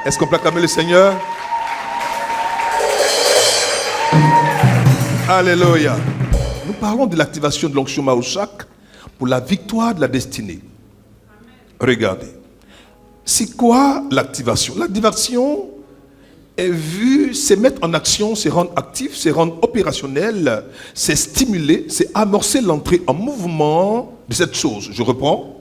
Est-ce qu'on peut acclamer le Seigneur? Alléluia. Nous parlons de l'activation de l'onction Mahoshak pour la victoire de la destinée. Regardez. C'est quoi l'activation? L'activation est vue, c'est mettre en action, c'est rendre actif, c'est rendre opérationnel, c'est stimuler, c'est amorcer l'entrée en mouvement de cette chose. Je reprends.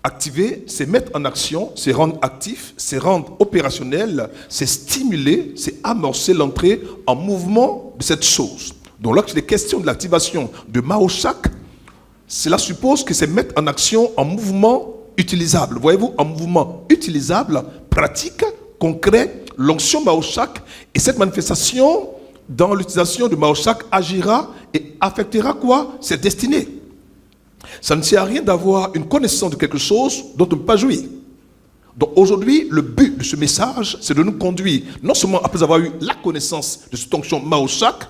Activer, c'est mettre en action, c'est rendre actif, c'est rendre opérationnel, c'est stimuler, c'est amorcer l'entrée en mouvement de cette chose. Donc lorsqu'il est question de l'activation de Mahoshak, cela suppose que c'est mettre en action en mouvement utilisable. Voyez-vous, en mouvement utilisable, pratique, concret, l'onction Mahoshak, et cette manifestation dans l'utilisation de Mahoshak agira et affectera quoi? Cette destinée. Ça ne sert à rien d'avoir une connaissance de quelque chose dont on ne peut pas jouir. Donc aujourd'hui, le but de ce message, c'est de nous conduire, non seulement après avoir eu la connaissance de cette onction Mahoshak,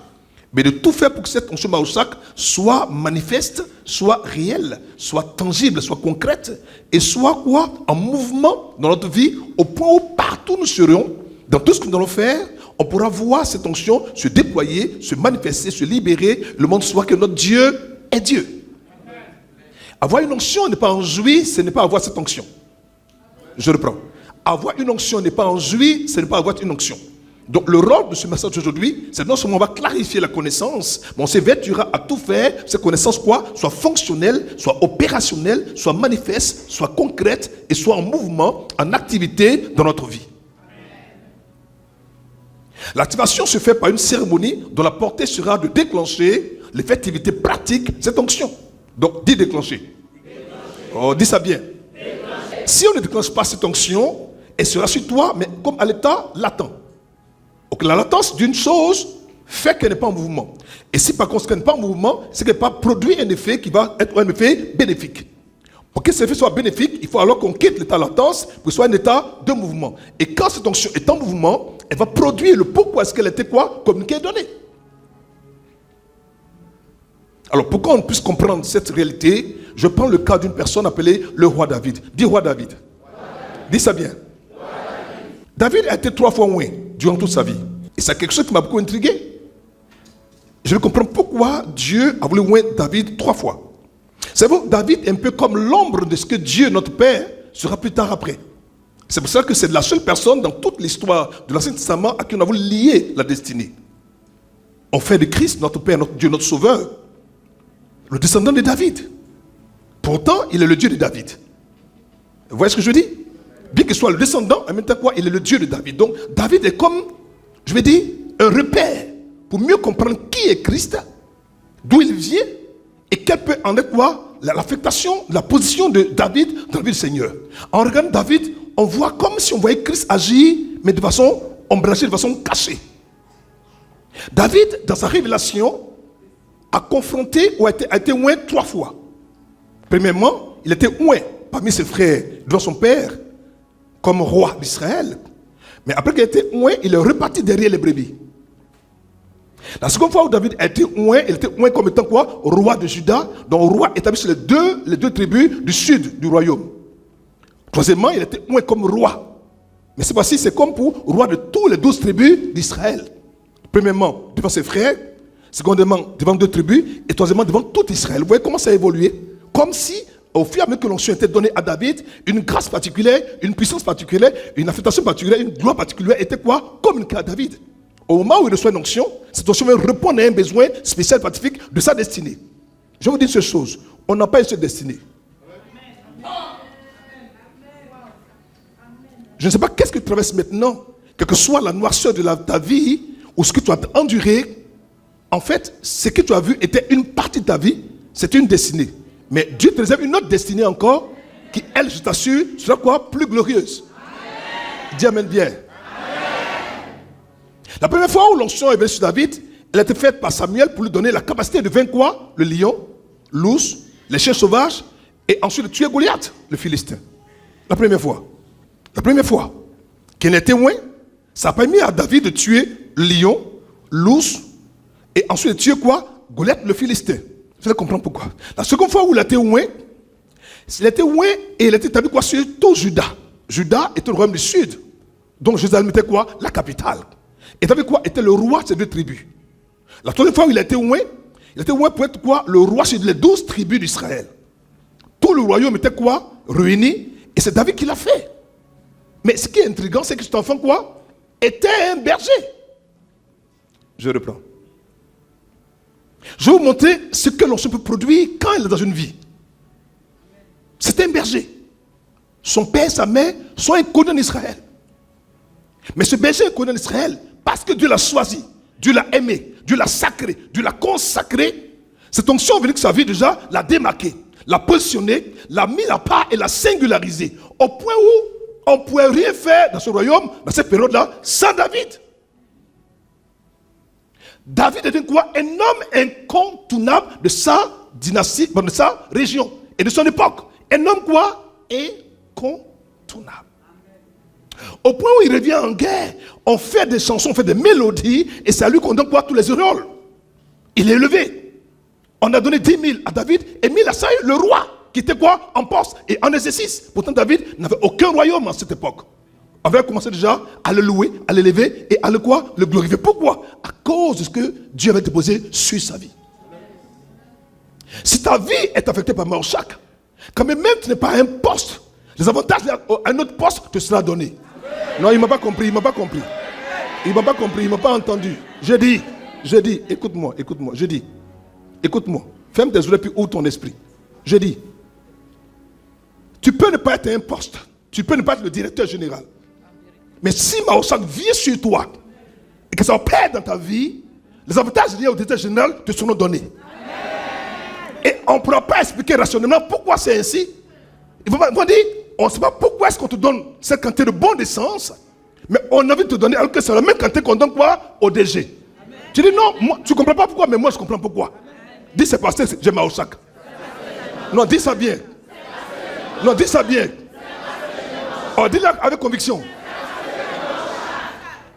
mais de tout faire pour que cette onction Mahoshak soit manifeste, soit réelle, soit tangible, soit concrète, et soit quoi? En mouvement dans notre vie, au point où partout nous serions, dans tout ce que nous allons faire, on pourra voir cette onction se déployer, se manifester, se libérer, le monde soit que notre Dieu est Dieu. Avoir une onction n'est pas en jouir, ce n'est pas avoir cette onction. Je reprends. Avoir une onction n'est pas en jouir, ce n'est pas avoir une onction. Donc le rôle de ce message aujourd'hui, c'est non seulement on va clarifier la connaissance, mais on s'évertuera à tout faire, cette connaissance quoi? Soit fonctionnelle, soit opérationnelle, soit manifeste, soit concrète et soit en mouvement, en activité dans notre vie. L'activation se fait par une cérémonie dont la portée sera de déclencher l'effectivité pratique de cette onction. Donc, dis déclencher. Oh, dis ça bien. Déclencher. Si on ne déclenche pas cette onction, elle sera sur toi, mais comme à l'état latent. Donc, la latence d'une chose fait qu'elle n'est pas en mouvement. Et si par conséquent elle n'est pas en mouvement, c'est qu'elle n'a pas produit un effet qui va être un effet bénéfique. Pour que cet effet soit bénéfique, il faut alors qu'on quitte l'état latence pour que ce soit un état de mouvement. Et quand cette onction est en mouvement, elle va produire le pourquoi est-ce qu'elle était quoi? Communiqué et donné. Alors, pour qu'on puisse comprendre cette réalité, je prends le cas d'une personne appelée le roi David. Dis roi David. Dis ça bien. David a été 3 fois oint durant toute sa vie. Et c'est quelque chose qui m'a beaucoup intrigué. Je comprends pourquoi Dieu a voulu oindre David 3 fois. C'est vrai, David est un peu comme l'ombre de ce que Dieu, notre Père, sera plus tard après. C'est pour ça que c'est la seule personne dans toute l'histoire de l'Ancien Testament à qui on a voulu lier la destinée. On fait de Christ, notre Père, notre Dieu, notre Sauveur, le descendant de David. Pourtant, il est le Dieu de David. Vous voyez ce que je dis? Bien qu'il soit le descendant, en même temps quoi, il est le Dieu de David. Donc, David est comme, je vais dire, un repère pour mieux comprendre qui est Christ, d'où il vient et quelle peut en être quoi, l'affectation, la position de David dans la vie du Seigneur. En regardant David, on voit comme si on voyait Christ agir, mais de façon ombragée, de façon cachée. David, dans sa révélation, a confronté ou a été oint 3 fois. Premièrement, il était oint parmi ses frères devant son père comme roi d'Israël. Mais après qu'il a été oint, il est reparti derrière les brebis. La seconde fois où David a été oint, il était oint comme étant quoi? Roi de Juda, donc roi établi sur les deux tribus du sud du royaume. Troisièmement, il était oint comme roi. Mais cette fois-ci, c'est comme pour roi de tous les 12 tribus d'Israël. Premièrement, devant ses frères. Secondement, devant 2 tribus. Et troisièmement, devant tout Israël. Vous voyez comment ça a évolué? Comme si, au fur et à mesure que l'onction était donnée à David, une grâce particulière, une puissance particulière, une affectation particulière, une gloire particulière était quoi? Communiquée à David. Au moment où il reçoit une onction, cette onction va répondre à un besoin spécial, particulier de sa destinée. Je vais vous dire une chose. On n'a pas une seule destinée. Je ne sais pas qu'est-ce que tu traverses maintenant, quelle que soit la noirceur de ta vie, ou ce que tu as enduré. En fait, ce que tu as vu était une partie de ta vie, c'était une destinée. Mais Dieu te réserve une autre destinée encore, qui, elle, je t'assure, sera quoi? Plus glorieuse. Amen. Dis amen bien. Amen. La première fois où l'onction est venue sur David, elle a été faite par Samuel pour lui donner la capacité de vaincre quoi? Le lion, l'ours, les chiens sauvages, et ensuite de tuer Goliath, le Philistin. La première fois. La première fois qu'il a été oint, ça a permis à David de tuer le lion, l'ours, et ensuite de tuer quoi? Goliath, le Philistin. Vous allez comprendre pourquoi. La seconde fois où il a été oint, et il a été établi quoi? Sur tout Juda. Juda est un royaume du sud. Donc Jérusalem était quoi? La capitale. Et David quoi? Était le roi de ces 2 tribus. La troisième fois où il a été oint pour être quoi? Le roi sur les 12 tribus d'Israël. Tout le royaume était quoi? Réuni. Et c'est David qui l'a fait. Mais ce qui est intriguant, c'est que cet enfant quoi? Était un berger. Je reprends. Je vais vous montrer ce que l'on peut produire quand il est dans une vie. C'était un berger. Son père, sa mère sont inconnus en Israël. Mais ce berger est connu en Israël parce que Dieu l'a choisi, Dieu l'a aimé, Dieu l'a sacré, Dieu l'a consacré. Cette onction venue de sa vie déjà l'a démarqué, l'a positionné, l'a mis à part et l'a singularisé. Au point où on ne pouvait rien faire dans ce royaume, dans cette période-là, sans David. David était quoi? Un homme incontournable de sa dynastie, de sa région et de son époque. Un homme quoi? Incontournable. Au point où il revient en guerre, on fait des chansons, on fait des mélodies, et c'est à lui qu'on donne quoi? Tous les auréoles. Il est élevé. On a donné 10 000 à David et 1000 à Saül, le roi, qui était quoi? En poste et en exercice. Pourtant, David n'avait aucun royaume à cette époque. On avait commencé déjà à le louer, à l'élever et à le quoi? Le glorifier. Pourquoi? À cause de ce que Dieu avait déposé sur sa vie. Si ta vie est affectée par Maoshak, quand même tu n'es pas à un poste, les avantages à un autre poste te sera donné. Non, il ne m'a pas compris, il ne m'a pas compris. Il ne m'a pas compris, il ne m'a pas entendu. Je dis, écoute-moi, je dis, écoute-moi, ferme tes oreilles puis ouvre ton esprit. Je dis, tu peux ne pas être un poste, tu peux ne pas être le directeur général. Mais si Maoshak vient sur toi et que ça opère dans ta vie, les avantages liés au directeur général te seront donnés. Et on ne pourra pas expliquer rationnellement pourquoi c'est ainsi. Ils vont dire, on ne sait pas pourquoi est-ce qu'on te donne cette quantité de bon d'essence, mais on a envie de te donner alors que c'est la même quantité qu'on donne quoi? Au DG. Amen. Tu dis non, moi, tu ne comprends pas pourquoi, mais moi je comprends pourquoi. Amen. Dis c'est parce que j'ai Maoshak. Non, dis ça bien. Non, dis ça bien. Oh, dis-le avec conviction.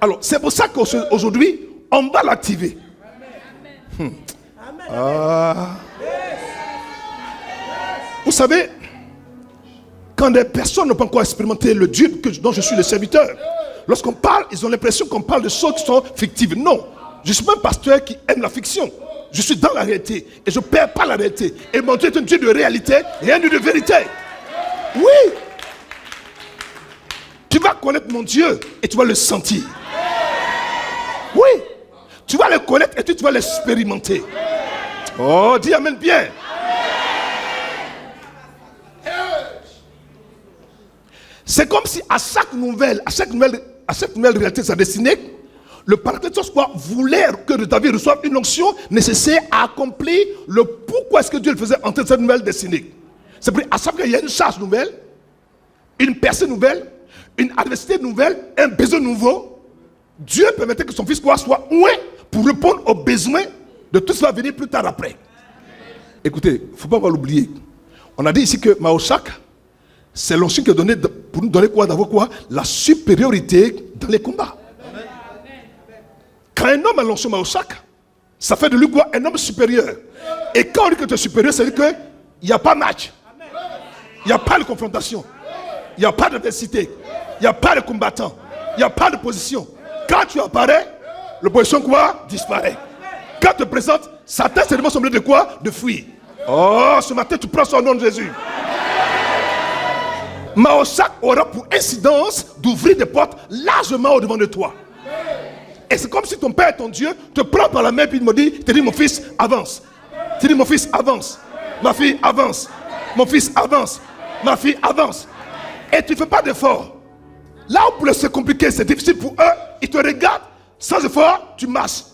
Alors, c'est pour ça qu'aujourd'hui, on va l'activer. Vous savez, quand des personnes n'ont pas encore expérimenté le Dieu dont je suis le serviteur, lorsqu'on parle, ils ont l'impression qu'on parle de choses qui sont fictives. Non, je ne suis pas un pasteur qui aime la fiction. Je suis dans la réalité et je ne perds pas la réalité. Et mon Dieu est un Dieu de réalité et un Dieu de vérité. Oui. Tu vas connaître mon Dieu et tu vas le sentir. Oui. Tu vas le connaître et tu vas l'expérimenter. Oh, dis amen bien. C'est comme si à chaque nouvelle réalité de sa destinée, le Paraclétos voulait que David reçoive une onction nécessaire à accomplir le pourquoi est-ce que Dieu le faisait entrer dans cette nouvelle destinée. C'est pour à chaque fois qu'il y a une charge nouvelle, une personne nouvelle, une adversité nouvelle, un besoin nouveau, Dieu permettait que son fils soit oint pour répondre aux besoins de tout ce qui va venir plus tard après. Écoutez, il ne faut pas l'oublier. On a dit ici que Maoshak, c'est l'onction qui est donnée pour nous donner quoi? D'avoir quoi? La supériorité dans les combats. Amen. Quand un homme a l'onction Maoshak, ça fait de lui quoi? Un homme supérieur. Et quand on dit que tu es supérieur, ça veut dire qu'il n'y a pas match. Il n'y a pas de confrontation. Il n'y a pas d'adversité. Il n'y a pas de combattant. Il n'y a pas de position. Quand tu apparais, l'opposition quoi? Disparaît. Quand tu te présentes, Satan s'est demandé de quoi? De fuir. Oh, ce matin, tu prends son nom de Jésus. Maoshak aura pour incidence d'ouvrir des portes largement au-devant de toi. Et c'est comme si ton père, ton Dieu, te prend par la main et il me dit, te dit mon fils, avance. Tu dis mon fils, avance. Ma fille, avance. Mon fils, avance. Ma fille, avance. Et tu ne fais pas d'effort. Là où pour c'est compliqué, c'est difficile pour eux, ils te regardent, sans effort, tu marches.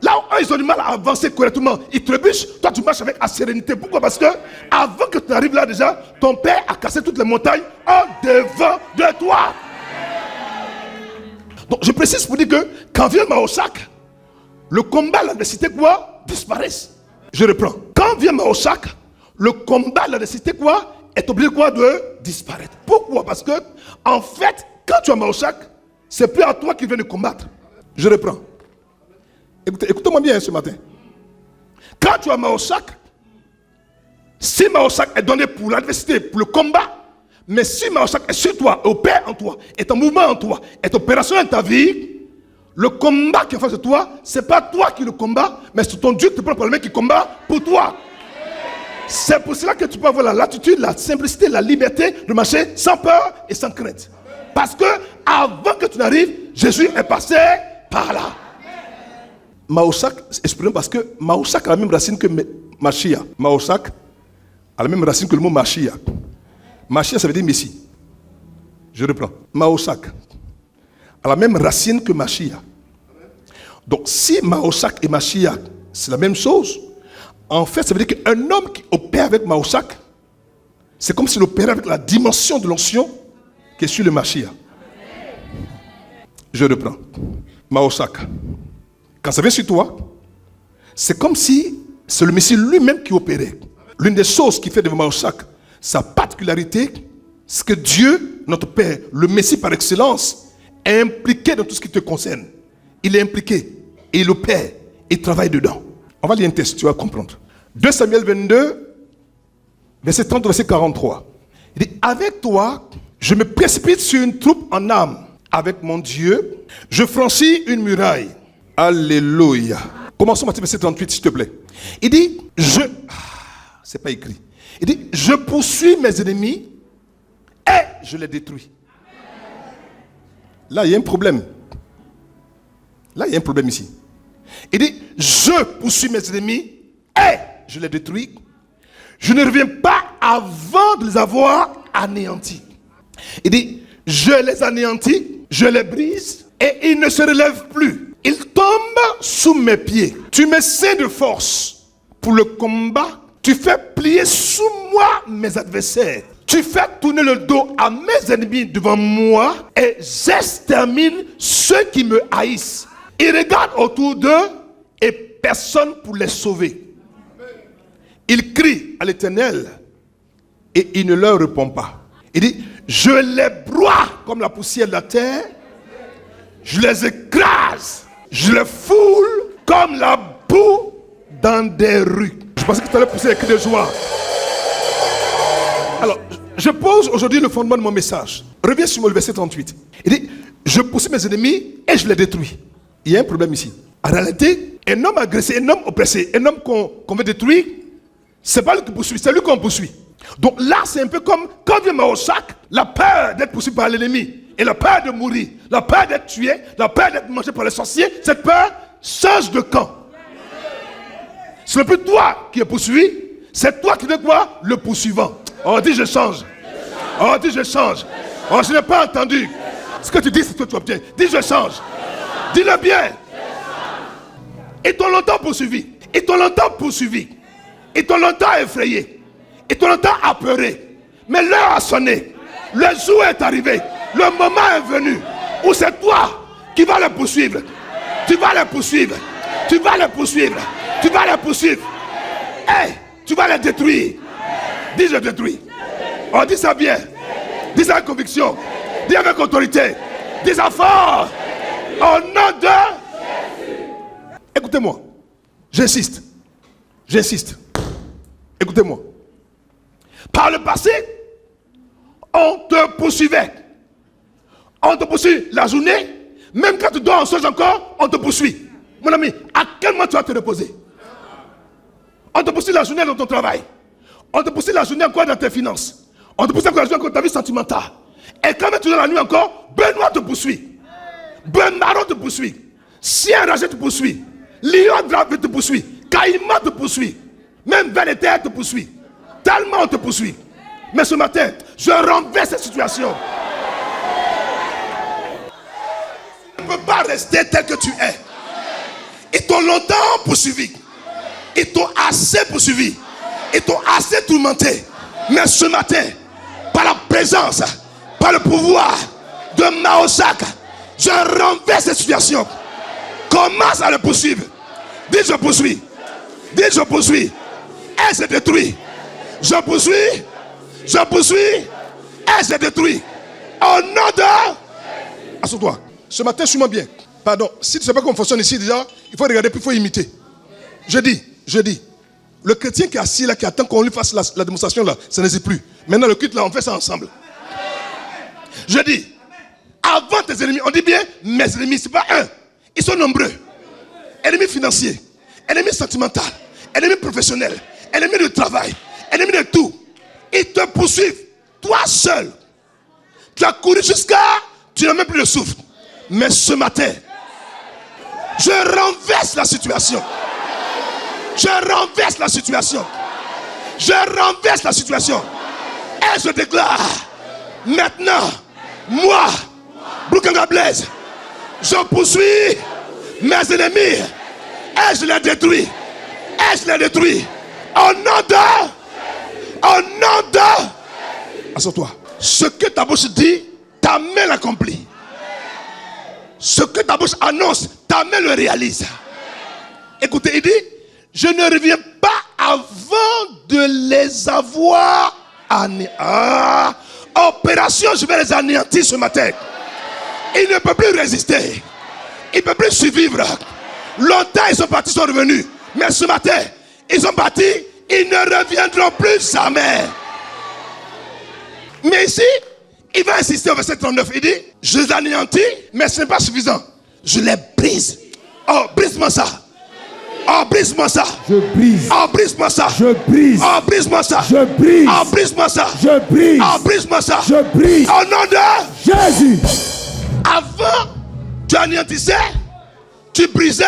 Là où eux, ils ont du mal à avancer correctement, ils trébuchent, toi tu marches avec sérénité. Pourquoi? Parce que avant que tu arrives là déjà, ton père a cassé toutes les montagnes en devant de toi. Donc je précise pour dire que quand vient Maoshak, le combat, l'adversité quoi? Disparaissent. Je reprends. Quand vient Maoshak, le combat, l'adversité quoi? Est obligé quoi? De disparaître. Pourquoi? Parce que en fait, quand tu as Maoshak, c'est plus à toi qui viens de combattre. Je reprends. Écoutez-moi bien ce matin. Quand tu as Maoshak, si Maoshak est donné pour l'adversité, pour le combat, Mais si Mahoshak est sur toi, opère en toi, est en mouvement en toi, est opérationnel dans ta vie, le combat qui est en face de toi, ce n'est pas toi qui le combat, mais c'est ton Dieu qui te prend par la main qui combat pour toi. C'est pour cela que tu peux avoir la latitude, la simplicité, la liberté de marcher sans peur et sans crainte. Parce que avant que tu n'arrives, Jésus est passé par là. Mahoshak, exprimons parce que Mahoshak a la même racine que Mashiach. Mahoshak a la même racine que le mot Mashiach. Mashiach, ça veut dire Messie. Je reprends. Mahoshak a la même racine que Mashiach. Donc, si Mahoshak et Mashiach, c'est la même chose, en fait, ça veut dire qu'un homme qui opère avec Mahoshak, c'est comme s'il opérait avec la dimension de l'onction qui est sur le Mashiach. Je reprends. Mahoshak. Quand ça vient sur toi, c'est comme si c'est le Messie lui-même qui opérait. L'une des choses qui fait de Mahoshak sa particularité, c'est que Dieu, notre Père, le Messie par excellence, est impliqué dans tout ce qui te concerne. Il est impliqué et il opère et il travaille dedans. On va lire un texte, tu vas comprendre. 2 Samuel 22, verset 30, verset 43. Il dit, avec toi, je me précipite sur une troupe en âme. Avec mon Dieu, je franchis une muraille. Alléluia. Commençons Matthieu verset 38, s'il te plaît. Il dit, c'est pas écrit. Il dit, je poursuis mes ennemis et je les détruis. Là, il y a un problème. Là, il y a un problème ici. Il dit, je poursuis mes ennemis et je les détruis. Je ne reviens pas avant de les avoir anéantis. Il dit, je les anéantis, je les brise et ils ne se relèvent plus. Ils tombent sous mes pieds. Tu me sais de force pour le combat. Tu fais plier sous moi mes adversaires. Tu fais tourner le dos à mes ennemis devant moi et j'extermine ceux qui me haïssent. Ils regardent autour d'eux et personne pour les sauver. Ils crient à l'Éternel et il ne leur répond pas. Il dit, je les broie comme la poussière de la terre. Je les écrase. Je les foule comme la boue dans des rues. Je pensais que tu allais pousser les cris de joie. Alors, je pose aujourd'hui le fondement de mon message. Reviens sur le verset 38. Il dit, je poursuis mes ennemis et je les détruis. Il y a un problème ici. En réalité, un homme agressé, un homme oppressé, un homme qu'on veut détruire, c'est pas lui qui poursuit, c'est lui qu'on poursuit. Donc là, c'est un peu comme quand vient Mahoshak, la peur d'être poursuivi par l'ennemi, et la peur de mourir, la peur d'être tué, la peur d'être mangé par les sorciers, cette peur change de camp. Ce n'est plus toi qui es poursuivi, c'est toi qui es quoi? Le poursuivant. Oh, dis je change. Oh, dis je change. Oh, je n'ai pas entendu. Ce que tu dis, c'est ce que tu obtiens. Dis je change. Dis-le bien. Ils t'ont longtemps poursuivi. Ils t'ont longtemps poursuivi. Ils t'ont longtemps effrayé. Ils t'ont longtemps apeuré. Mais l'heure a sonné. Le jour est arrivé. Le moment est venu où c'est toi qui vas les poursuivre. Tu vas les poursuivre. Tu vas les poursuivre. Tu vas les poursuivre. Hey, tu vas les détruire. Dis je détruis. Oh, dis ça bien. Dis ça avec conviction. Dis avec autorité. Dis ça fort. Au nom de Jésus. Écoutez-moi. J'insiste. J'insiste. Écoutez-moi. Par le passé, on te poursuivait. On te poursuit la journée. Même quand tu dors en songe encore, on te poursuit. Mon ami, à quel moment tu vas te reposer? On te poursuit la journée dans ton travail. On te poursuit la journée encore dans tes finances. On te poursuit la journée encore dans ta vie sentimentale. Et quand même tu es dans la nuit encore, Benoît te poursuit. Ben Maro te poursuit. Sien Ragé te poursuit. Lion Drave te poursuit. Caïman te poursuit. Même Véléter te poursuit. Tellement on te poursuit. Mais ce matin, je renverse cette situation. Tu ne peux pas rester tel que tu es. Ils t'ont longtemps poursuivi. Ils t'ont assez poursuivi. Ils t'ont assez tourmenté. Mais ce matin, par la présence, par le pouvoir de Mahoshak, je renverse cette situation. Commence à le poursuivre. Dis je poursuis. Dis je poursuis. Et je détruis. Je poursuis. Je poursuis. Et je détruis. Au nom de... Assois-toi. Ce matin, suis-moi bien. Pardon. Si tu ne sais pas comment fonctionne ici déjà, il faut regarder puis il faut imiter. Je dis. Le chrétien qui est assis là, qui attend qu'on lui fasse la démonstration là, ça n'existe plus. Maintenant le culte là, on fait ça ensemble. Je dis, avant tes ennemis, on dit bien mes ennemis, c'est pas un. Ils sont nombreux. Ennemis financiers, ennemis sentimentaux, ennemis professionnels, ennemis de travail, ennemis de tout. Ils te poursuivent, toi seul. Tu as couru jusqu'à, tu n'as même plus le souffle. Mais ce matin, je renverse la situation. Je renverse la situation. Je renverse la situation. Et je déclare, maintenant, moi, Boukanga Blaise, je poursuis mes ennemis. Et je les détruis. Et je les détruis. Au nom de... Assure-toi. Ce que ta bouche dit, ta main l'accomplit. Ce que ta bouche annonce, ta main le réalise. Écoutez, il dit, je ne reviens pas avant de les avoir opération, je vais les anéantir ce matin. Ils ne peuvent plus résister. Ils ne peuvent plus survivre. Longtemps ils sont partis, ils sont revenus. Mais ce matin, ils sont partis, ils ne reviendront plus jamais. Mais ici, il va insister au verset 39. Il dit, je les anéantis, mais ce n'est pas suffisant. Je les brise. Oh, brise-moi ça. Oh, brise-moi ça. Je brise. Oh, brise-moi ça. Je brise. Oh, brise-moi ça. Je brise. Oh, brise-moi ça. Je brise. Oh, brise-moi ça. Je brise. Au nom de Jésus. Avant, tu anéantissais, tu brisais,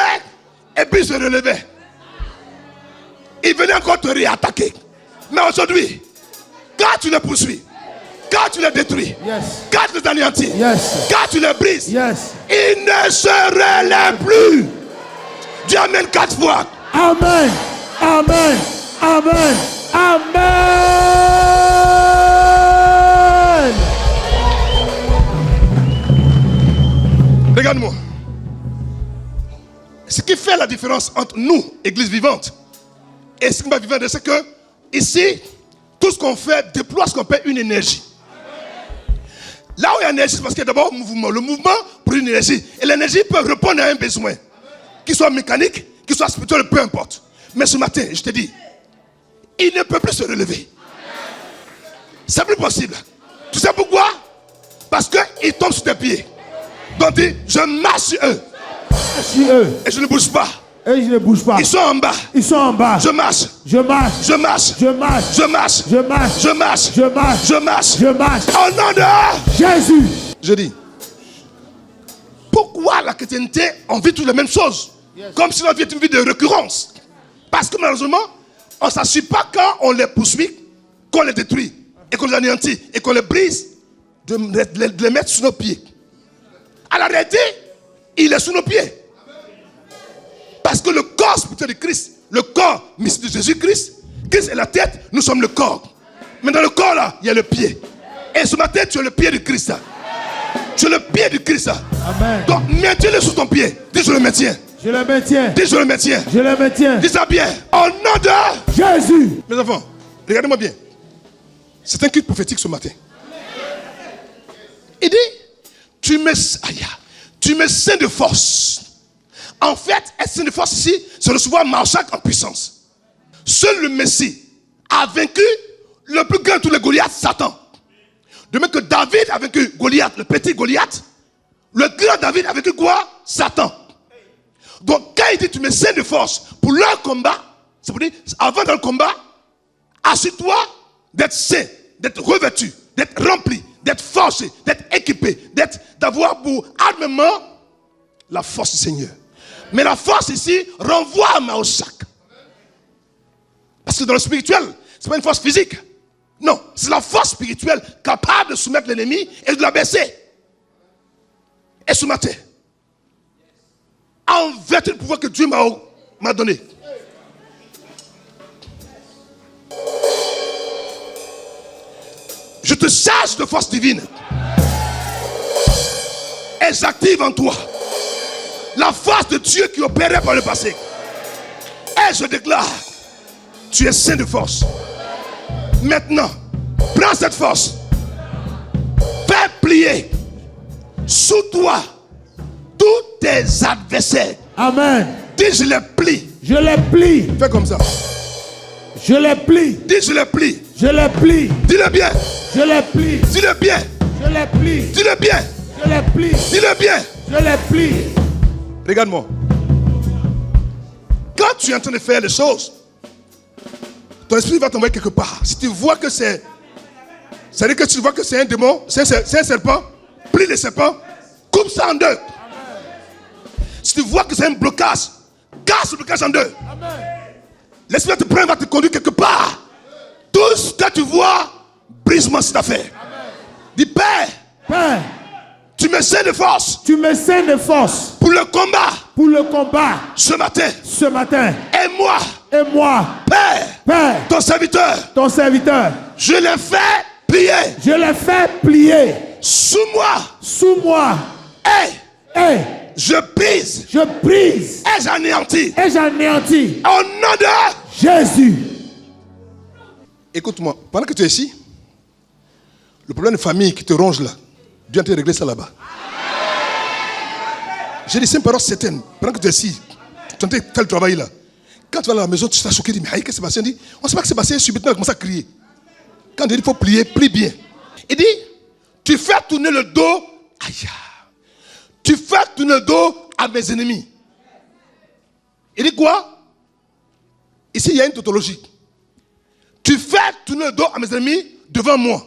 et puis se relevait. Il venait encore te réattaquer. Mais aujourd'hui, quand tu le poursuis, quand tu le détruis, Yes. quand tu les anéantis, Yes. quand tu le brises, Yes. il ne se relève plus. Dis Amen 4 fois. Amen. Amen. Amen. Amen. Regarde-moi. Ce qui fait la différence entre nous, Église vivante, et ce qui va vivant, c'est que ici, tout ce qu'on fait déploie ce qu'on appelle une énergie. Là où il y a une énergie, c'est parce qu'il y a d'abord un mouvement. Le mouvement pour une énergie. Et l'énergie peut répondre à un besoin. Qu'il soit mécanique, qu'il soit spirituel, peu importe. Mais ce matin, je te dis, il ne peut plus se relever. C'est plus possible. Tu sais pourquoi? Parce qu'il tombe sur tes pieds. Donc dit, je marche sur eux. Sur eux. Et je ne bouge pas. Et je ne bouge pas. Ils sont en bas. Ils sont en bas. Je marche. Je marche. Je marche. Je marche. Je marche. Je marche. Je marche. Je marche. Je marche. Je marche. Au nom de Jésus. Je dis, pourquoi la chrétienté, on vit toutes les mêmes choses? Comme si on vit une vie de récurrence. Parce que malheureusement, on ne s'assure pas quand on les poursuit, qu'on les détruit, et qu'on les anéantit, et qu'on les brise, de les mettre sous nos pieds. À la réalité, il est sous nos pieds. Parce que le corps spirituel de Christ, le corps mystique de Jésus-Christ, Christ est la tête, nous sommes le corps. Mais dans le corps là, il y a le pied. Et ce matin, tu es le pied de Christ. Tu es le pied de Christ. Amen. Donc, maintiens-le sous ton pied. Dis, je le maintiens. Je le maintiens. Dis, je le maintiens. Je le maintiens. Dis ça bien. Au nom de Jésus. Mes enfants, regardez-moi bien. C'est un culte prophétique ce matin. Il dit, tu me sains de force. En fait, être saint de force ici, c'est recevoir Marshak en puissance. Seul le Messie a vaincu le plus grand de tous les Goliaths, Satan. De même que David a vaincu Goliath, le petit Goliath, le grand David a vaincu quoi? Satan. Donc quand il dit tu me sains de force pour leur combat, c'est pour dire, avant dans le combat, assure-toi d'être saint, d'être revêtu, d'être rempli, d'être forcé, d'être équipé, d'avoir pour armement la force du Seigneur. Mais la force ici renvoie à Maoshak. Parce que dans le spirituel, ce n'est pas une force physique. Non, c'est la force spirituelle capable de soumettre l'ennemi et de l'abaisser. Et ce matin, en vertu du pouvoir que Dieu m'a donné, je te charge de force divine. Et j'active en toi la force de Dieu qui opérait par le passé. Et je déclare, tu es saint de force. Maintenant, prends cette force. Fais plier sous toi tous tes adversaires. Amen. Dis, je les plie. Je les plie. Fais comme ça. Je les plie. Dis, je les plie. Je les plie. Dis-le bien. Je les plie. Dis-le bien. Je les plie. Dis-le bien. Je les plie. Dis-le bien. Je les plie. Regarde-moi. Quand tu es en train de faire les choses, ton esprit va t'envoyer quelque part. Si tu vois que c'est-à-dire que tu vois que c'est un démon, c'est un serpent, plie le serpent, coupe ça en deux. Si tu vois que c'est un blocage, casse le blocage en deux. L'esprit va te prendre, va te conduire quelque part. Tout ce que tu vois, brise-moi cette affaire. Dis, Père, Père, tu me sais de force tu me sais de force pour le combat pour le combat ce matin. ce matin. Et moi, Et moi, Père, Père, ton serviteur, ton serviteur, je l'ai fait plier je les fais plier sous moi. sous moi. Et Et je brise je brise et j'anéantis. et j'anéantis Au nom de... Jésus. Écoute-moi, pendant que tu es ici, le problème de famille qui te ronge là, Dieu te régler ça là-bas. J'ai dit, c'est une parole certaine. Pendant que tu es ici, tu es en train de faire le travail là. Quand tu vas à la maison, tu t'es choqué, tu dis, mais qu'est-ce qui s'est passé? On dit, on ne sait pas ce qui s'est passé, subitement, il commence à crier. Quand il dit, il faut plier, plie bien. Il dit, tu fais tourner le dos, aïe, tu fais tourner le dos à mes ennemis. Il dit quoi? Ici, il y a une tautologie. Tu fais tourner le dos à mes ennemis devant moi.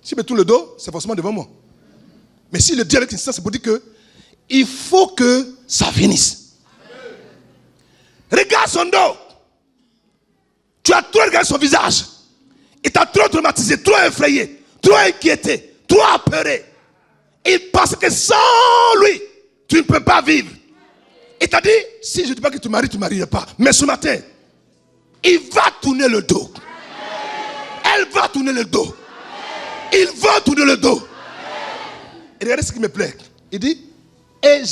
Si je tourne le dos, c'est forcément devant moi. Mais s'il le dit avec insistance, c'est pour dire que il faut que ça finisse. Regarde son dos. Tu as trop regardé son visage. Il t'a trop traumatisé, trop effrayé, trop inquiété, trop apeuré. Il pense que sans lui, tu ne peux pas vivre. Il t'a dit, si je ne dis pas que tu maries, tu ne marieras pas. Mais ce matin, il va tourner le dos. Elle va tourner le dos. Il va tourner le dos. Et regardez ce qui me plaît. Il dit, et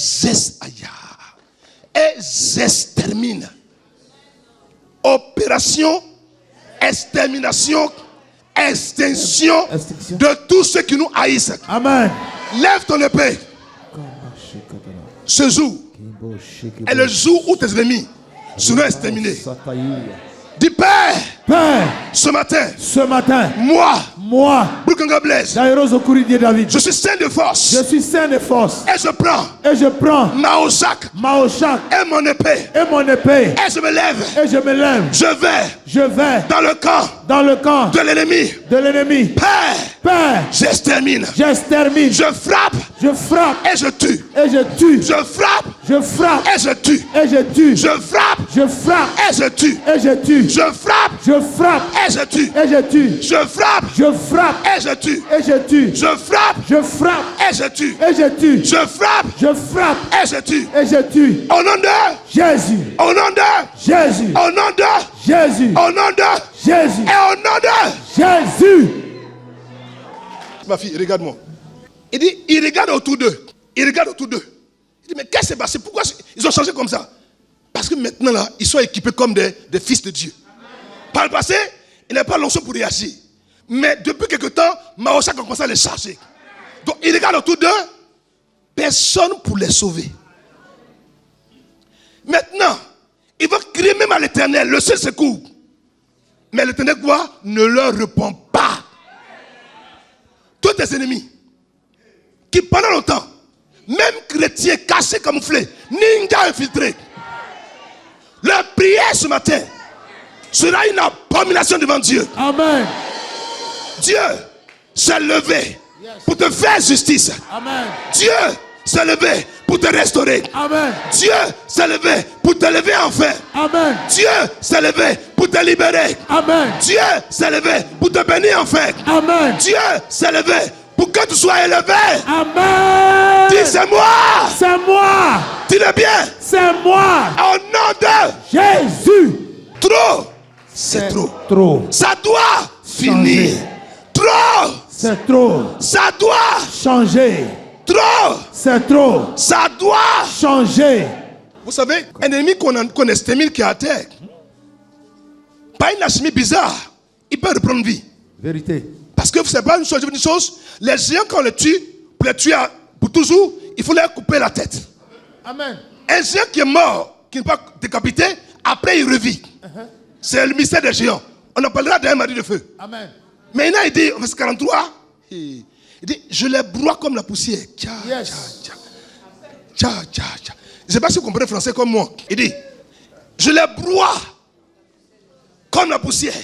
j'extermine. Opération, extermination, extinction de tous ceux qui nous haïssent. Amen. Lève ton épée. Ce jour est le jour où tes ennemis seront exterminés. Dis, Père, Père, ce matin, moi, Boukanga Blaise, Daïros Okouridie David, je suis saint de force. je suis saint de force. Et je prends Maoshak et mon épée. et mon épée. Et je me lève. Je vais dans le camp de l'ennemi. Père, j'extermine. Je frappe et je tue. Je frappe et je tue. Je frappe et je tue. Je frappe et je tue. Je frappe et je tue. Je frappe et je tue. Je frappe et je tue. Au nom de Jésus. Au nom de Jésus. Au nom de Jésus. Au nom de Jésus. Et au nom de Jésus. Ma fille, regarde-moi. Il dit, il regarde autour d'eux. Il dit, mais qu'est-ce qui s'est passé? Pourquoi ils ont changé comme ça? Parce que maintenant, là, ils sont équipés comme des fils de Dieu. Par le passé, ils n'avaient pas l'onction pour réagir. Mais depuis quelque temps, Maoshak a commencé à les charger. Donc, ils regardent autour d'eux. Personne pour les sauver. Maintenant, ils vont crier même à l'Éternel, le seul secours. Mais l'Éternel, quoi? Ne leur répond pas. Tous tes ennemis, qui pendant longtemps, même chrétiens cachés, camouflés, ninjas infiltrés, leur prière ce matin sera une abomination devant Dieu. Amen. Dieu s'est levé pour te faire justice. Amen. Dieu s'est levé pour te restaurer. Amen. Dieu s'est levé pour te lever enfin. Amen. Dieu s'est levé pour te libérer. Amen. Dieu s'est levé pour te bénir enfin. Amen. Dieu s'est levé pour que tu sois élevé. Amen. Dis, c'est moi. C'est moi. Dis-le bien. C'est moi. Au nom de Jésus. trop. C'est trop. Trop. Ça doit finir. Trop. C'est trop. Ça doit Changer. trop. C'est trop. Ça doit. Changer. Vous savez, un ennemi qu'on extermine qui est à terre, pas une alchimie bizarre, il peut reprendre vie. Vérité. Parce que vous savez pas une chose, les géants quand on les tue, pour les tuer pour toujours, il faut leur couper la tête. Amen. Un géant qui est mort, qui n'est pas décapité, après il revit. C'est le mystère des géants. On en parlera d'un mari de feu. Amen. Maintenant, il dit, verset 43, il dit, je les broie comme la poussière. Tcha, Yes. tcha, tcha. Tcha, tcha, tcha. Je ne sais pas si vous comprenez français comme moi. Il dit, je les broie comme la poussière.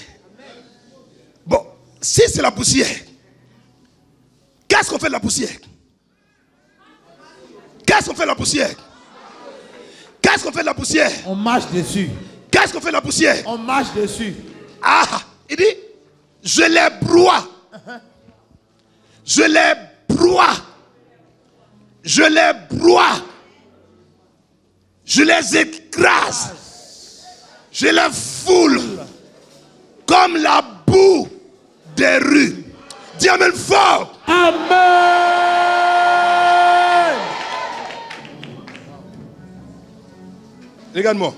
Bon, si c'est la poussière, qu'est-ce qu'on fait de la poussière? Qu'est-ce qu'on fait de la poussière? Qu'est-ce qu'on fait de la poussière? On marche dessus. Qu'est-ce qu'on fait de la poussière? On marche dessus. Ah, il dit, je les broie. Je les broie. Je les broie. Je les écrase. Je les foule comme la boue des rues. Dis amen fort. Amen. Regarde-moi.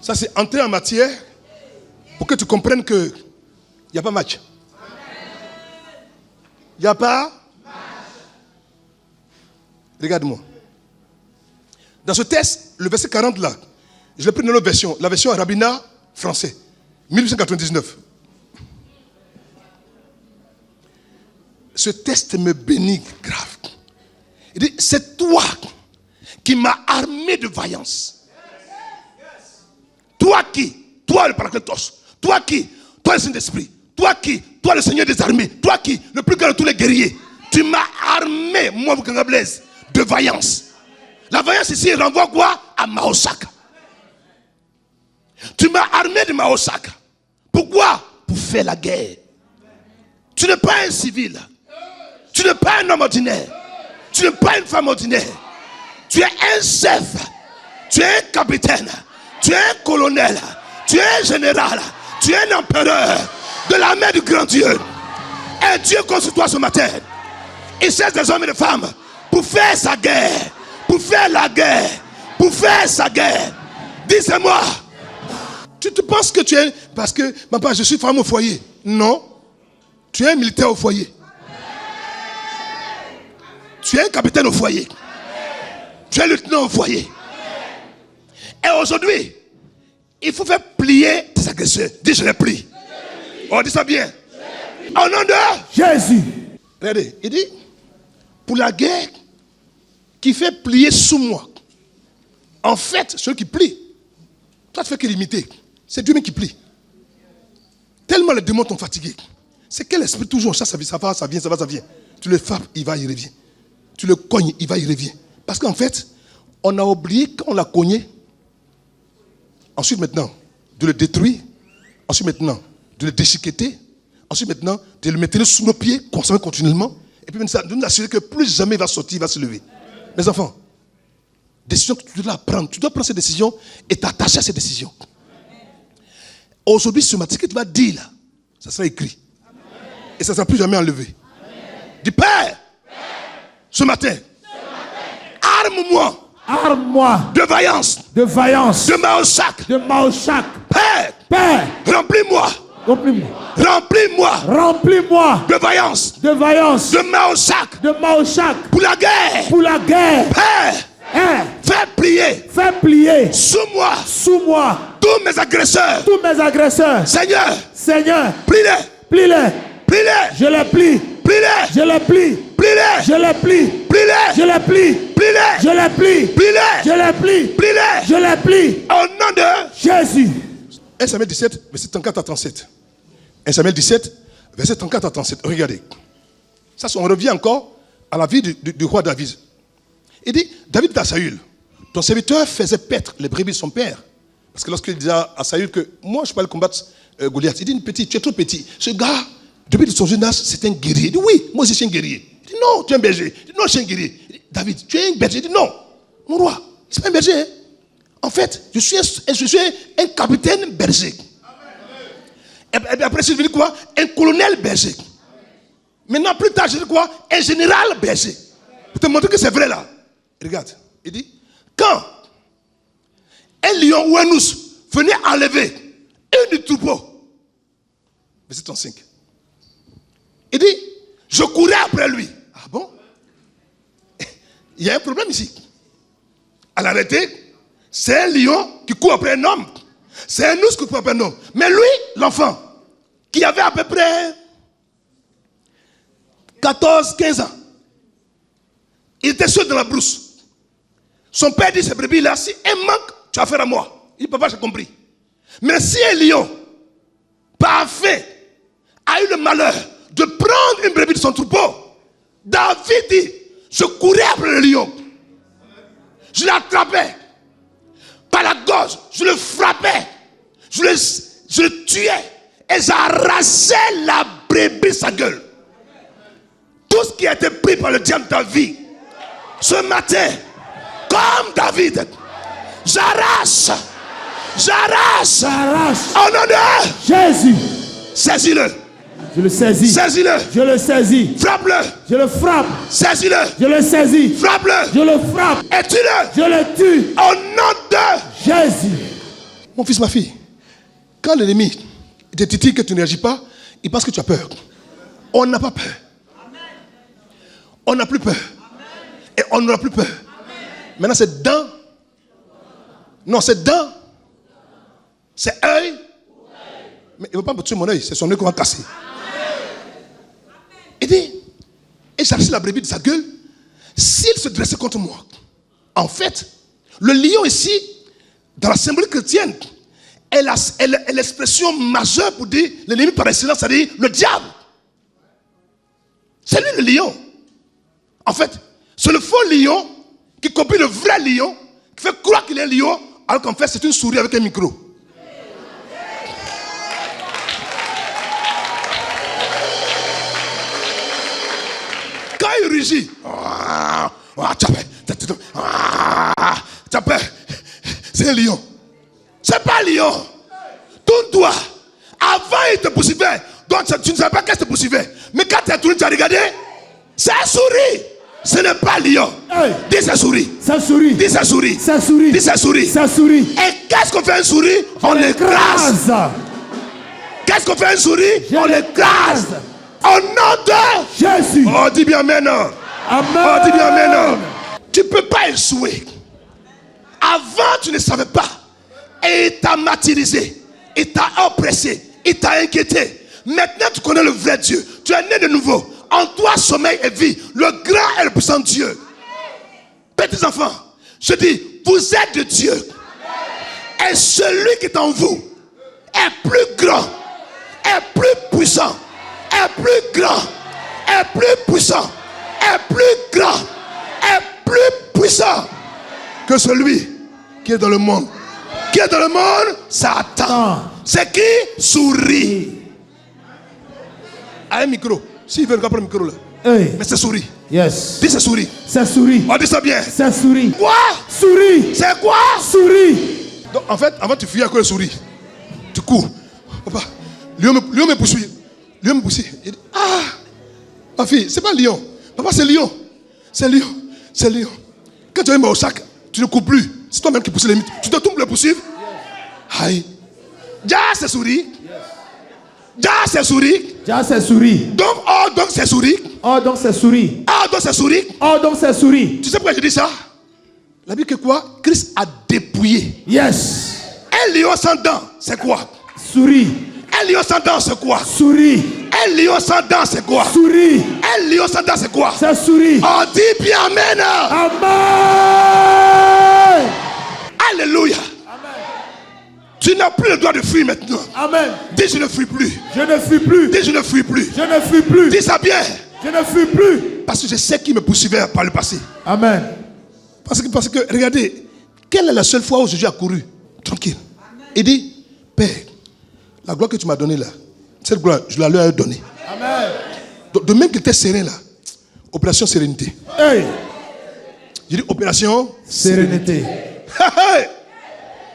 Ça, c'est entrer en matière pour que tu comprennes que il n'y a pas match. Il n'y a pas match. Regarde-moi. Dans ce texte, le verset 40 là, je l'ai pris dans l'autre version, la version Rabbinat français, 1899. Ce texte me bénit grave. Il dit, c'est toi qui m'as armé de vaillance. Toi qui? Toi le Paraclétos. Toi qui? Toi le Saint-Esprit. Toi qui? Toi le Seigneur des armées. Toi qui? Le plus grand de tous les guerriers. Tu m'as armé, moi Bukanga Blaise, de vaillance. La vaillance ici renvoie quoi? À Mahosaka. Tu m'as armé de Mahosaka. Pourquoi? Pour faire la guerre. Tu n'es pas un civil. Tu n'es pas un homme ordinaire. Tu n'es pas une femme ordinaire. Tu es un chef. Tu es un capitaine. Tu es un colonel. Tu es un général. Tu es un empereur de l'armée du grand Dieu. Et Dieu contre toi ce matin. Il cherche des hommes et des femmes pour faire sa guerre. Pour faire la guerre. Pour faire sa guerre. Dis-moi. Tu te penses que tu es... Parce que, papa, je suis femme au foyer. Non. Tu es un militaire au foyer. Tu es un capitaine au foyer. Tu es lieutenant au foyer. Et aujourd'hui, il faut faire plier tes agresseurs. Dis, je les plie. On dit ça bien. Au nom de Jésus. Regardez, il dit, pour la guerre qui fait plier sous moi. En fait, ceux qui plient, toi tu fais que l'imiter. C'est Dieu même qui plie. Tellement les démons t'ont fatigué. C'est quel esprit toujours, ça va, ça vient, ça va, ça vient. Tu le frappes, il va, il revient. Tu le cognes, il va, il revient. Parce qu'en fait, on a oublié quand on l'a cogné. Ensuite maintenant, de le détruire. Ensuite maintenant, de le déchiqueter. Ensuite maintenant, de le mettre sous nos pieds, consommer continuellement. Et puis de nous assurer que plus jamais il va sortir, il va se lever. Mes enfants, décision que tu dois prendre. Tu dois prendre ces décisions et t'attacher à ces décisions. Aujourd'hui, ce matin, ce que tu vas dire là, ça sera écrit. Et ça ne sera plus jamais enlevé. Dis, Père, ce matin, arme-moi. Arme-moi De vaillance. de vaillance. De Mahosaka. De Mahosaka. Père, Père, remplis-moi. remplis-moi. Remplis-moi Remplis-moi de vaillance. de vaillance. De Mahosaka. De Mahosaka. Pour la guerre. Pour la guerre. Père, Hein? fais plier Fais plier sous moi sous moi tous mes agresseurs. tous mes agresseurs. Seigneur, Seigneur, plie-les. plie-les. Plie-les. Je les plie. Plie-les. Je les plie. Plie-les. Je les plie. Plie-les. Je les plie. Plie-les. Je les plie. Plie-les. Je les plie. Plie-les. Je les plie. Au nom de Jésus. 1 Samuel 17, verset 34 à 37. 1 Samuel 17, verset 34 à 37. Regardez. Ça, on revient encore à la vie du roi David. Il dit, David dit à Saül, ton serviteur faisait paître les brebis de son père. Parce que lorsqu'il disait à Saül que moi, je peux aller combattre Goliath, il dit, petit, tu es trop petit. Ce gars, depuis son jeune âge, c'est un guerrier. Il dit, oui, moi aussi je suis un guerrier. Il dit, non, tu es un berger. Il dit, non, je suis un guerrier. Il dit, David, tu es un berger. Il dit, non, mon roi, c'est pas un berger. Hein. En fait, je suis un capitaine berger. Et après, je dis quoi? Un colonel berger. Maintenant, plus tard, je dis quoi? Un général berger. Pour te montrer que c'est vrai là. Regarde, il dit, quand un lion ou un ours venait enlever un du troupeau, verset 35, il dit, je courais après lui. Ah bon? Il y a un problème ici. À l'arrêté, c'est un lion qui court après un homme. C'est un ours qui court après un homme. Mais lui, l'enfant, qui avait à peu près 14, 15 ans. Il était seul dans la brousse. Son père dit, ces brebis-là, si un manque, tu as affaire à moi. Il dit, papa, j'ai compris. Mais si un lion, parfait, a eu le malheur de prendre une brebis de son troupeau, David dit, je courais après le lion. Je l'attrapais par la gorge, je le frappais, je le tuais et j'arrachais la brebis de sa gueule. Tout ce qui a été pris par le diable de ta vie, ce matin, comme David, j'arrache, au nom de Jésus. Saisis-le. Je le saisis. Saisis-le. Je le saisis. Frappe-le. Je le frappe. Saisis-le. Je le saisis. Frappe-le. Je le frappe. Et tue-le. Je le tue. Au nom de Jésus. Mon fils, ma fille, quand l'ennemi te titille que tu ne réagis pas, il pense que tu as peur. On n'a pas peur. On n'a plus peur. Et on n'aura plus peur. Maintenant, c'est dents. Non, c'est dents. C'est œil. Mais il ne veut pas me tuer mon œil, c'est son œil qu'on va casser. Il dit, et j'arrache la brebis de sa gueule. S'il se dressait contre moi, en fait, le lion ici, dans la symbolique chrétienne, est l'expression majeure pour dire l'ennemi par excellence, c'est-à-dire le diable. C'est lui le lion. En fait, c'est le faux lion qui copie le vrai lion, qui fait croire qu'il est un lion, alors qu'en fait, c'est une souris avec un micro. Quand il rugit, c'est un lion. C'est pas un lion. Tourne-toi. Avant, il te poursuivait. Donc, tu ne savais pas qu'est-ce que te poursuivait. Mais quand tu as tourné, tu as regardé. C'est un souris. Ce n'est pas lion. Hey. Dis c'est souris. Ça sourit. Dis c'est souris. Ça sourit. Dis c'est souris. Ça sourit. Et qu'est-ce qu'on fait un souris? On l'écrase. Qu'est-ce qu'on fait un souris? On l'écrase. Au nom de Jésus. Oh, dis bien amen. Amen. Oh, dis bien amen. Tu ne peux pas échouer. Avant, tu ne savais pas. Et il t'a martyrisé. Il t'a oppressé. Il t'a inquiété. Maintenant, tu connais le vrai Dieu. Tu es né de nouveau. En toi, sommeil et vie. Le grand et le puissant Dieu. Petits enfants, je dis, vous êtes de Dieu. Et celui qui est en vous est plus grand, est plus puissant, est plus grand, est plus puissant, est plus grand, est plus puissant que celui qui est dans le monde. Qui est dans le monde? Satan. C'est qui? Souris. À un micro. S'il veut regarder le micro là. Hey. Mais c'est souris. Yes. Dis c'est souris. Ça sourit. On dit ça bien. Ça sourit. Quoi? Souris. C'est quoi? Souris. Donc en fait, avant tu fuis à cause de souris. Tu cours. Papa, lion me poursuit. Lion me poursuit. Il dit, ah, ma fille, c'est pas lion. Papa, c'est lion. C'est lion. C'est lion. Quand tu es au sac, tu ne cours plus. C'est toi-même qui pousse les mythes. Tu te tombes le poursuivre. Aïe. Ja, c'est souris. Ja, c'est souris. Ja, c'est souris. Donc, oh, donc c'est souris. Oh, donc c'est souris. Ah, donc c'est souris. Oh, donc c'est souris. Tu sais pourquoi je dis ça? La Bible que quoi? Christ a dépouillé. Yes. Un lion sans dents, c'est quoi? Souris. Un lion sans dents, c'est quoi? Souris. Un lion sans dents, c'est quoi? Souris. Un lion sans dents, c'est quoi? Ça sourit. On dit bien amen. Amen. Alléluia. Tu n'as plus le droit de fuir maintenant. Amen. Dis je ne fuis plus. Je ne fuis plus. Dis je ne fuis plus. Je ne fuis plus. Dis ça bien. Je ne fuis plus. Parce que je sais qui me poursuivait par le passé. Amen. Parce que regardez, quelle est la seule fois où Jésus a couru tranquille? Il dit, Père, la gloire que tu m'as donnée là, cette gloire, je la leur ai donnée. Amen. Donc, de même qu'il était serein là, opération sérénité. Hey. Je dis opération Sérénité.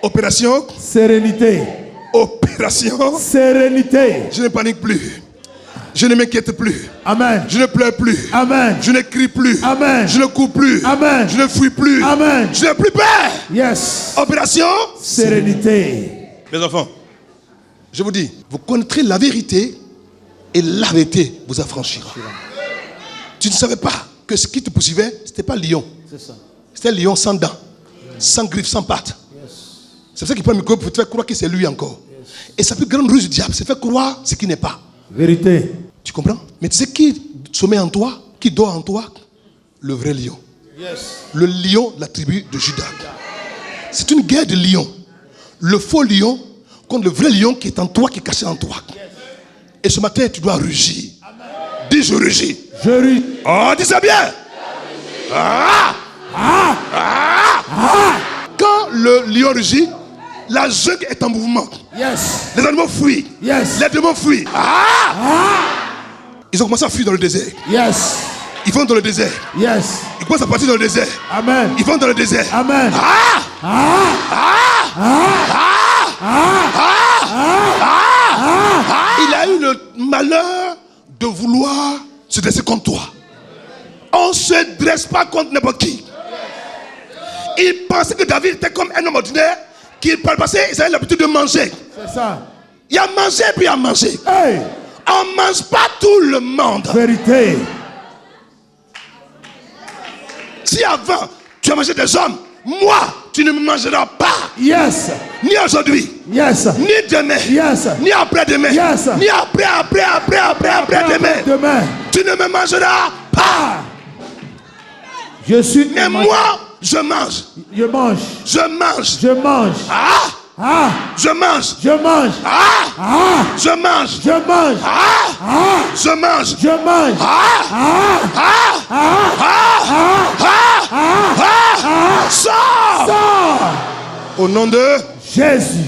Opération Sérénité. Opération Sérénité. Je ne panique plus. Je ne m'inquiète plus. Amen. Je ne pleure plus. Amen. Je ne crie plus. Amen. Je ne cours plus. Amen. Je ne fuis plus. Amen. Je n'ai plus peur. Yes. Opération Sérénité. Mes enfants, je vous dis, vous connaîtrez la vérité et la vérité vous affranchira. Tu ne savais pas que ce qui te poursuivait, ce n'était pas lion. C'est ça. C'était lion sans dents, sans griffes, sans pattes. C'est ça qui prend le micro pour te faire croire que c'est lui encore. Et sa plus grande ruse du diable, c'est faire croire ce qui n'est pas. Vérité. Tu comprends? Mais tu sais qui sommeille en toi, qui dort en toi? Le vrai lion. Yes. Le lion de la tribu de Juda. C'est une guerre de lions. Le faux lion contre le vrai lion qui est en toi, qui est caché en toi. Et ce matin, tu dois rugir. Dis, je rugis. Je rugis. Oh, dis ça bien. Quand le lion rugit, la jungle est en mouvement. Yes. Les animaux fuient. Yes. Les démons fuient. Ils ont commencé à fuir dans le désert. Yes. Ils vont dans le désert. Yes. Ils commencent à partir dans le désert. Amen. Ils vont dans le désert. Amen. Il a eu le malheur de vouloir se dresser contre toi. On ne se dresse pas contre n'importe qui. Il pensait que David était comme un homme ordinaire, qu'il par le passé, il avait l'habitude de manger. C'est ça. Il a mangé puis il a mangé. Hey. On ne mange pas tout le monde. Vérité. Si avant tu as mangé des hommes, moi tu ne me mangeras pas. Yes. Ni aujourd'hui, Yes. ni demain, Yes. ni après-demain, Yes. ni après-demain. Demain. Tu ne me mangeras pas. Je suis. Mais moi, je mange. Je mange. Je mange. Je mange. Je mange. Je mange. Je mange. Je mange. Je mange. Je mange. Sors. Sors. Au nom de Jésus.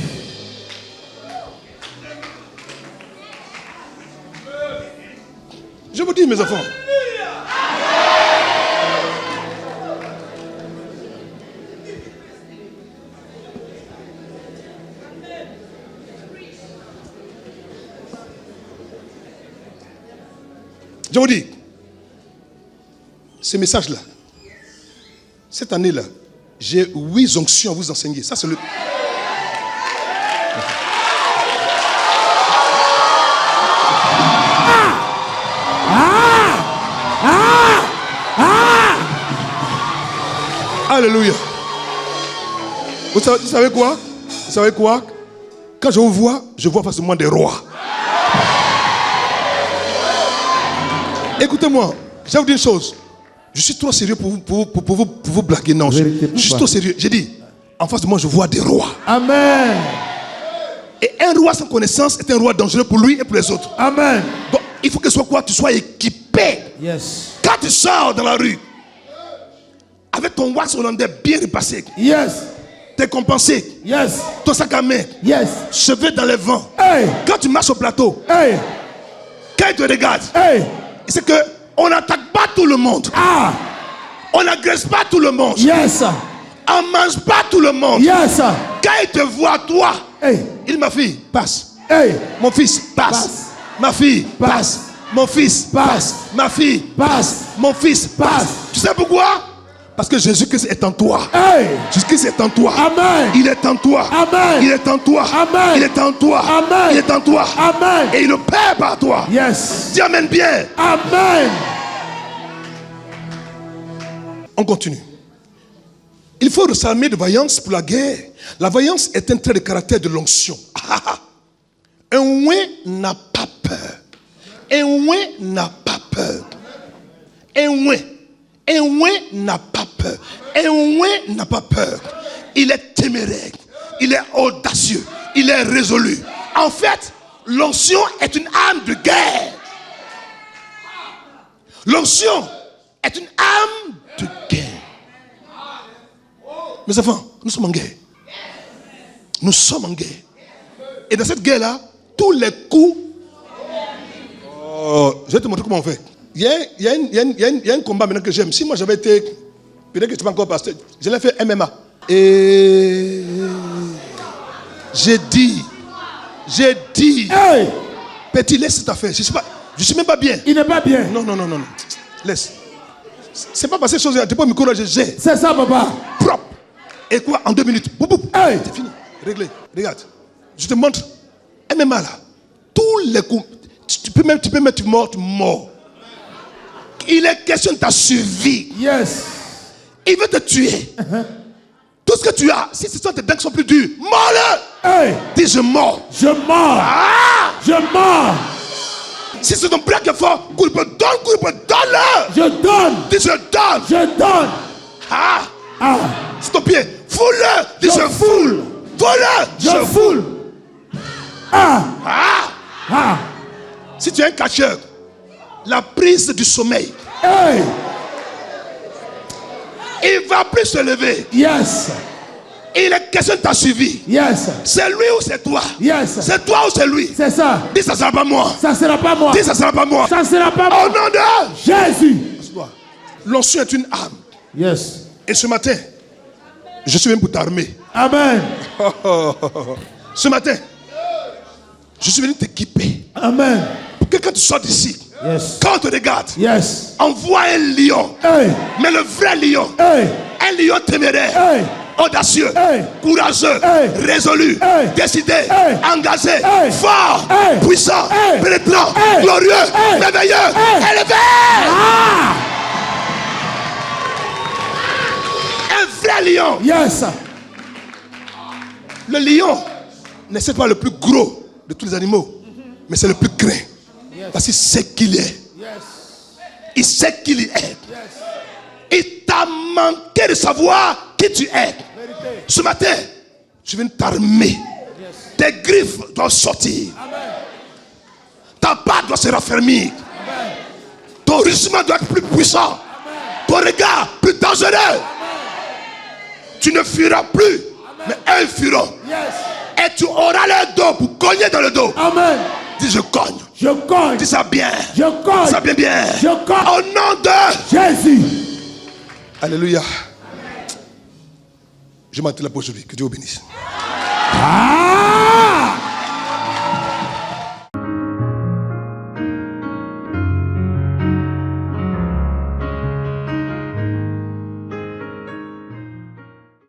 Je vous dis, mes enfants. Je vous dis, ces messages-là, cette année-là, j'ai 8 onctions à vous enseigner. Ça, c'est le... Alléluia. Vous savez quoi? Vous savez quoi? Quand je vous vois, je vois facilement des rois. Écoutez-moi, je vais vous dire une chose. Je suis trop sérieux pour vous blaguer. Non, je suis trop sérieux. J'ai dit, en face de moi, je vois des rois. Amen. Et un roi sans connaissance est un roi dangereux pour lui et pour les autres. Amen. Donc, il faut que soit quoi? Tu sois équipé. Yes. Quand tu sors dans la rue, avec ton wax hollandais bien repassé, Yes. t'es compensé, Yes. ton sac à main, Yes. cheveux dans les vents. Hey. Quand tu marches au plateau, Hey. quand il te regarde, Hey. c'est que on n'attaque pas tout le monde. On n'agresse pas tout le monde. Yes. On ne mange pas tout le monde. Yes. Quand il te voit, toi, Hey. il dit, ma fille, passe. Hey. Mon fils, passe. Passe. Ma fille, Passe. passe. Mon fils, Passe. Ma fille, Passe. Mon fils, passe. Passe. Tu sais pourquoi? Parce que Jésus-Christ est en toi. Hey. Jésus-Christ est en toi. Amen. Il est en toi. Amen. Il est en toi. Amen. Il est en toi. Amen. Il est en toi. Amen. Et il le paie par toi. Yes. Dis amen bien. Amen. On continue. Il faut s'armer de vaillance pour la guerre. La vaillance est un trait de caractère de l'onction. Un ouin n'a pas peur. Un ouin n'a pas peur. Un ouin n'a pas peur. Un ouin n'a pas peur. Il est téméraire. Il est audacieux. Il est résolu. En fait, l'onction est une arme de guerre. L'onction est une arme de guerre. Mes enfants, nous sommes en guerre. Nous sommes en guerre. Et dans cette guerre-là, tous les coups... je vais te montrer comment on fait. Il y a un combat maintenant que j'aime. Si moi j'avais été... Peut-être que je ne suis pas encore pasteur. Je l'ai fait MMA. Et... J'ai dit... Hey. Petit, laisse cette affaire. Je ne suis même pas bien. Il n'est pas bien. Non. Laisse. C'est pas parce que chose. Tu peux me courager. C'est ça, papa. Propre. Et quoi? En 2 minutes. Boum, boum. Hey. C'est fini. Réglé. Regarde. Je te montre. MMA là. Tous les coups. Tu peux mettre mort. Il est question de ta survie. Yes. Il veut te tuer. Tout ce que tu as, si ce sont tes dents qui sont plus dures, mort-le. Hey. Dis je mords. Je mords. Ah! Je mords. Si c'est ton bras qui est fort, donne-le. Je donne. Dis je donne. Je donne. Ah! Ah. C'est ton pied. Foule-le. Dis Je je foule. Foule-le. Je foule. Ah. Ah! Ah. Si tu es un catcheur, la prise du sommeil, Hey. il ne va plus se lever. Yes. Il est question de t'a suivi. Yes. C'est lui ou c'est toi? Yes. C'est toi ou c'est lui? C'est ça. Dis ça sera pas moi. Ça sera pas moi. Dis ça sera pas moi. Ça sera pas Au moi. nom de Jésus. l'onction est une arme. Yes. Et ce matin, je suis venu pour t'armer. Amen. Ce matin, je suis venu t'équiper. Amen. Pour que quand tu sors d'ici, Yes. quand on te regarde, Yes. envoie un lion. Hey. Mais le vrai lion, Hey. un lion téméraire, Hey. audacieux, Hey. courageux, Hey. résolu, Hey. décidé, Hey. engagé, Hey. fort, Hey. puissant, Hey. pénétrant, Hey. glorieux, Hey. merveilleux, Hey. élevé. Ah. Un vrai lion. Yes. Le lion n'est pas le plus gros de tous les animaux, mais c'est le plus craint. Parce qu'il sait qui il est. Il sait qui il est. Il t'a manqué de savoir qui tu es. Ce matin, je viens t'armer. Tes griffes doivent sortir. Ta patte doit se raffermir. Ton rugissement doit être plus puissant. Ton regard plus dangereux. Tu ne fuiras plus, mais eux fuiront. Et tu auras le dos pour cogner dans le dos. Amen. Dis je cogne. Je cogne. Dis ça bien. Je cogne. Dis ça bien bien. Je cogne. Au nom de Jésus. Alléluia. Je m'entends là pour aujourd'hui. Que Dieu vous bénisse. Ah.